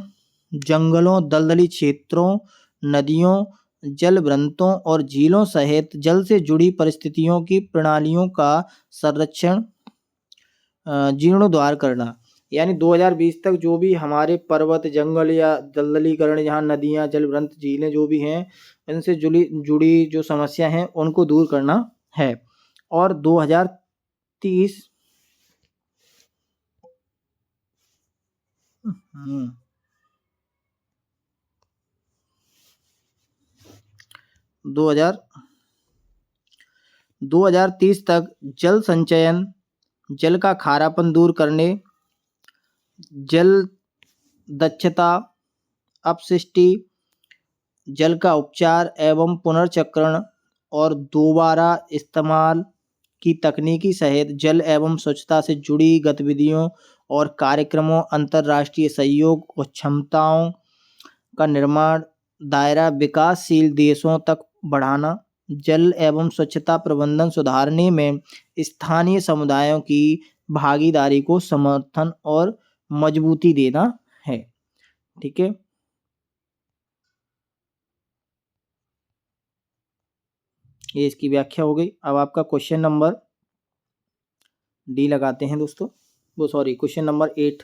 जंगलों, दलदली क्षेत्रों, नदियों, जल वृंतों और झीलों सहित जल से जुड़ी परिस्थितियों की प्रणालियों का संरक्षण जीर्णोद्धार करना। यानी 2020 तक जो भी हमारे पर्वत, जंगल या दलदलीकरण, जहाँ नदियाँ, जल वृंत, झीलें जो भी हैं इनसे जुड़ी जो समस्या हैं उनको दूर करना है। और 2030 2030 तक जल संचयन, जल का खारापन दूर करने, जल दक्षता, अपशिष्टि, जल का उपचार एवं पुनर्चक्रण और दोबारा इस्तेमाल की तकनीकी सहित जल एवं स्वच्छता से जुड़ी गतिविधियों और कार्यक्रमों, अंतर्राष्ट्रीय सहयोग और क्षमताओं का निर्माण, दायरा विकासशील देशों तक बढ़ाना, जल एवं स्वच्छता प्रबंधन सुधारने में स्थानीय समुदायों की भागीदारी को समर्थन और मजबूती देना है। ठीक है। ये इसकी व्याख्या हो गई। अब आपका क्वेश्चन नंबर डी लगाते हैं दोस्तों, वो सॉरी क्वेश्चन नंबर 8।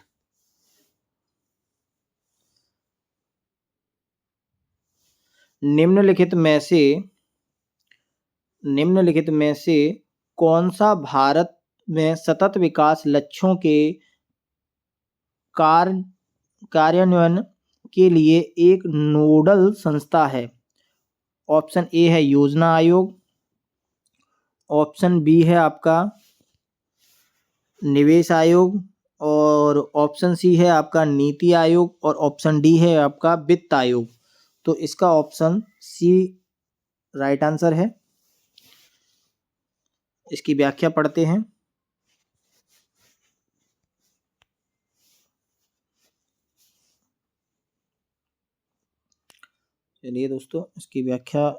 निम्नलिखित में से कौन सा भारत में सतत विकास लक्ष्यों के कार्यान्वयन के लिए एक नोडल संस्था है? ऑप्शन ए है योजना आयोग, ऑप्शन बी है आपका निवेश आयोग, और ऑप्शन सी है आपका नीति आयोग, और ऑप्शन डी है आपका वित्त आयोग। तो इसका ऑप्शन सी राइट आंसर है। इसकी व्याख्या पढ़ते हैं। चलिए दोस्तों, इसकी व्याख्या।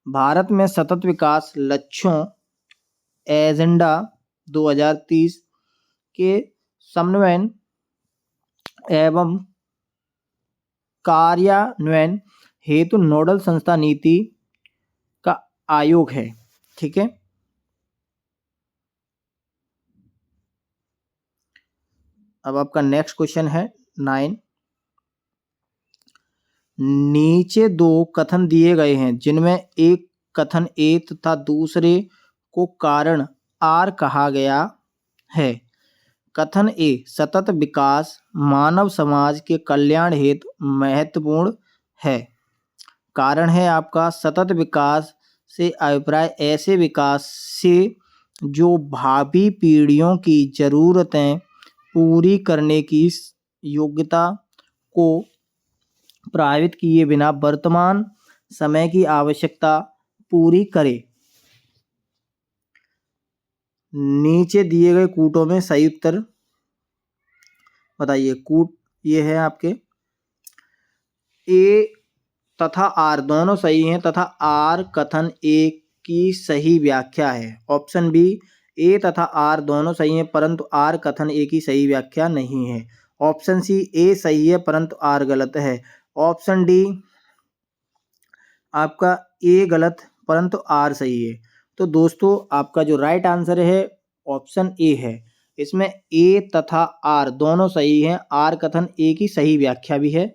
भारत में सतत विकास लक्ष्यों एजेंडा 2030 के समन्वयन एवं कार्यान्वयन हेतु नोडल संस्था नीति का आयोग है। ठीक है। अब आपका नेक्स्ट क्वेश्चन है 9। नीचे दो कथन दिए गए हैं जिनमें एक कथन ए तथा दूसरे को कारण आर कहा गया है। कथन ए सतत विकास मानव समाज के कल्याण हेतु महत्वपूर्ण है। कारण है आपका सतत विकास से अभिप्राय ऐसे विकास से जो भावी पीढ़ियों की जरूरतें पूरी करने की योग्यता को प्रभावित किए बिना वर्तमान समय की आवश्यकता पूरी करे। नीचे दिए गए कूटों में सही उत्तर बताइए। कूट ये है आपके ए तथा आर दोनों सही हैं तथा आर कथन ए की सही व्याख्या है। ऑप्शन बी ए तथा आर दोनों सही हैं परंतु आर कथन ए की सही व्याख्या नहीं है। ऑप्शन सी ए सही है परंतु आर गलत है। ऑप्शन डी आपका ए गलत परंतु आर सही है। तो दोस्तों आपका जो राइट आंसर है ऑप्शन ए है। इसमें ए तथा आर दोनों सही हैं। आर कथन ए की सही व्याख्या भी है,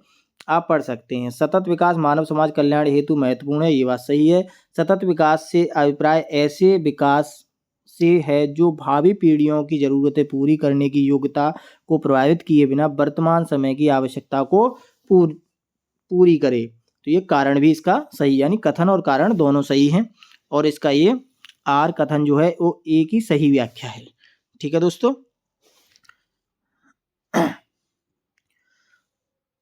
आप पढ़ सकते हैं। सतत विकास मानव समाज कल्याण हेतु महत्वपूर्ण है, ये बात सही है। सतत विकास से अभिप्राय ऐसे विकास से है जो भावी पीढ़ियों की जरूरतें पूरी करने की योग्यता को प्रभावित किए बिना वर्तमान समय की आवश्यकता को पूरी करे। तो ये कारण भी इसका सही, यानी कथन और कारण दोनों सही हैं और इसका ये आर कथन जो है वो ए की सही व्याख्या है। ठीक है दोस्तों,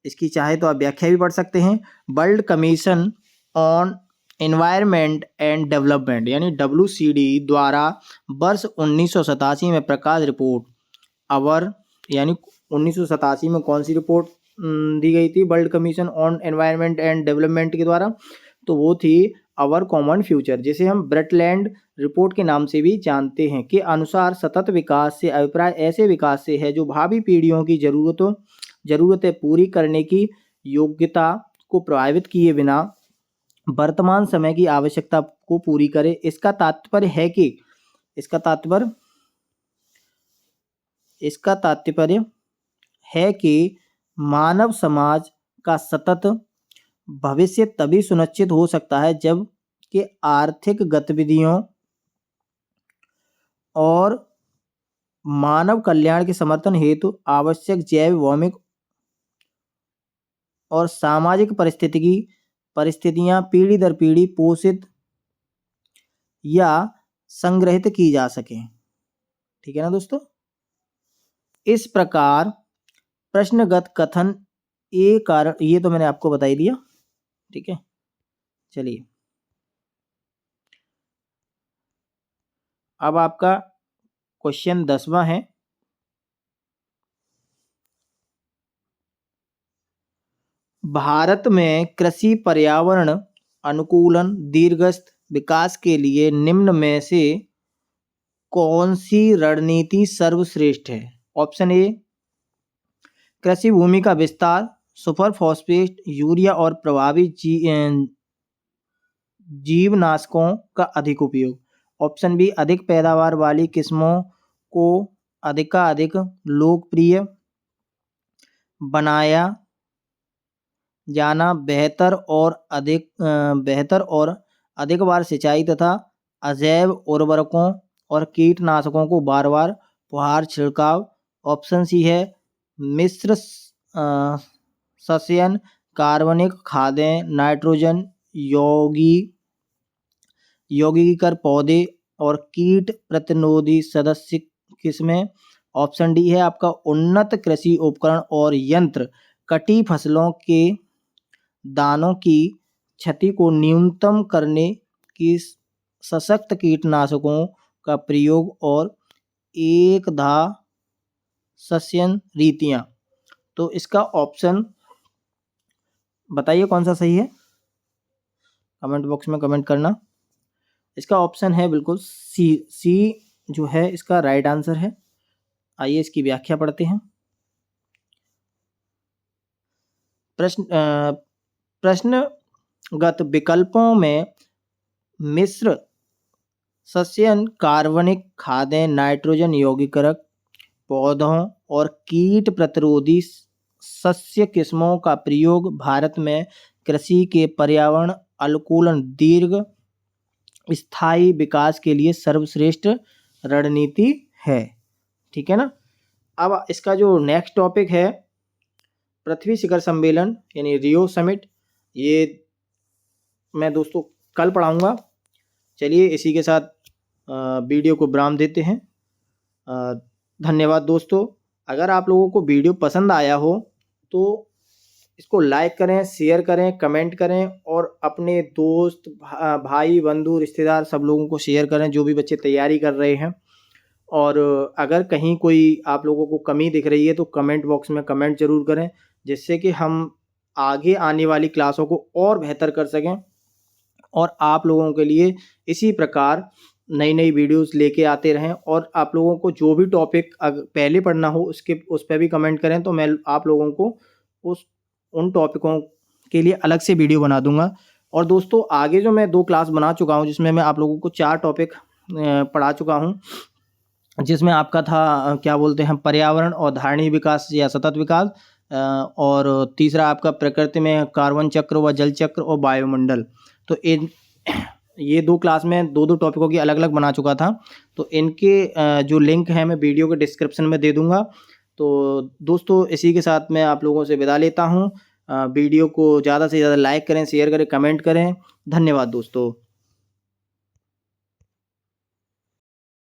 इसकी चाहे तो आप व्याख्या भी पढ़ सकते हैं। World commission on environment and development यानी WCD द्वारा वर्ष 1987 में प्रकाश रिपोर्ट अवर यानी 1987 में कौन सी रिपोर्ट दी गई थी world commission on environment and development के द्वारा? तो वो थी अवर कॉमन फ्यूचर, जिसे हम ब्रटलैंड रिपोर्ट के नाम से भी जानते हैं, के अनुसार सतत विकास से अभिप्राय ऐसे विकास से है जो भावी पीढ़ियों की जरूरतें पूरी करने की योग्यता को प्रभावित किए बिना वर्तमान समय की आवश्यकता को पूरी करे। इसका तात्पर्य है कि मानव समाज का सतत भविष्य तभी सुनिश्चित हो सकता है जब कि आर्थिक गतिविधियों और मानव कल्याण के समर्थन हेतु आवश्यक जैव भौमिक और सामाजिक परिस्थितियां पीढ़ी दर पीढ़ी पोषित या संग्रहित की जा सकें। ठीक है ना दोस्तों। इस प्रकार प्रश्नगत कथन ए कारण, ये तो मैंने आपको बता ही दिया। ठीक है, चलिए अब आपका क्वेश्चन 10वां है। भारत में कृषि पर्यावरण अनुकूलन दीर्घस्थ विकास के लिए निम्न में से कौन सी रणनीति सर्वश्रेष्ठ है? ऑप्शन ए कृषि भूमि का विस्तार, सुपर फॉस्फेट, यूरिया और प्रभावी जीवनाशकों का अधिक उपयोग। ऑप्शन बी अधिक पैदावार वाली किस्मों को अधिकाधिक लोकप्रिय बनाया जाना, बेहतर और अधिक बार सिंचाई तथा अजैव उर्वरकों और कीटनाशकों को बार बार फुहार छिड़काव। ऑप्शन सी है मिश्र सस्यन, कार्बनिक खादें, नाइट्रोजन यौगिकीकर पौधे और कीट प्रतिरोधी सदस्य किस्में। ऑप्शन डी है आपका उन्नत कृषि उपकरण और यंत्र, कटी फसलों के दानों की क्षति को न्यूनतम करने की सशक्त कीटनाशकों का प्रयोग और एकधा सस्यन रीतियां। तो इसका ऑप्शन बताइए कौन सा सही है, कमेंट बॉक्स में कमेंट करना। इसका ऑप्शन है बिल्कुल सी जो है इसका राइट आंसर है। आइए इसकी व्याख्या पढ़ते हैं। प्रश्नगत विकल्पों में मिश्र सस्यन, कार्बनिक खादें, नाइट्रोजन यौगिकरक, पौधों और कीट प्रतिरोधी सस्य किस्मों का प्रयोग भारत में कृषि के पर्यावरण अनुकूलन दीर्घ स्थायी विकास के लिए सर्वश्रेष्ठ रणनीति है। ठीक है ना। अब इसका जो नेक्स्ट टॉपिक है पृथ्वी शिखर सम्मेलन यानी रियो समिट, ये मैं दोस्तों कल पढ़ाऊंगा। चलिए इसी के साथ वीडियो को विराम देते हैं। धन्यवाद दोस्तों। अगर आप लोगों को वीडियो पसंद आया हो तो इसको लाइक करें, शेयर करें, कमेंट करें और अपने दोस्त, भाई, बंधु, रिश्तेदार सब लोगों को शेयर करें जो भी बच्चे तैयारी कर रहे हैं। और अगर कहीं कोई आप लोगों को कमी दिख रही है तो कमेंट बॉक्स में कमेंट ज़रूर करें, जिससे कि हम आगे आने वाली क्लासों को और बेहतर कर सकें और आप लोगों के लिए इसी प्रकार नई नई वीडियोस लेके आते रहें। और आप लोगों को जो भी टॉपिक पहले पढ़ना हो उस पर भी कमेंट करें तो मैं आप लोगों को उन टॉपिकों के लिए अलग से वीडियो बना दूंगा। और दोस्तों आगे जो मैं 2 क्लास बना चुका हूं जिसमें मैं आप लोगों को 4 टॉपिक पढ़ा चुका हूं, जिसमें आपका था क्या बोलते हैं पर्यावरण और धारणीय विकास या सतत विकास, और तीसरा आपका प्रकृति में कार्बन चक्र व जल चक्र और वायुमंडल। तो ये 2 क्लास में 2 टॉपिकों की अलग अलग बना चुका था। तो इनके जो लिंक है मैं वीडियो के डिस्क्रिप्शन में दे दूंगा। तो दोस्तों इसी के साथ मैं आप लोगों से विदा लेता हूं। वीडियो को ज़्यादा से ज़्यादा लाइक करें, शेयर करें, कमेंट करें। धन्यवाद दोस्तों।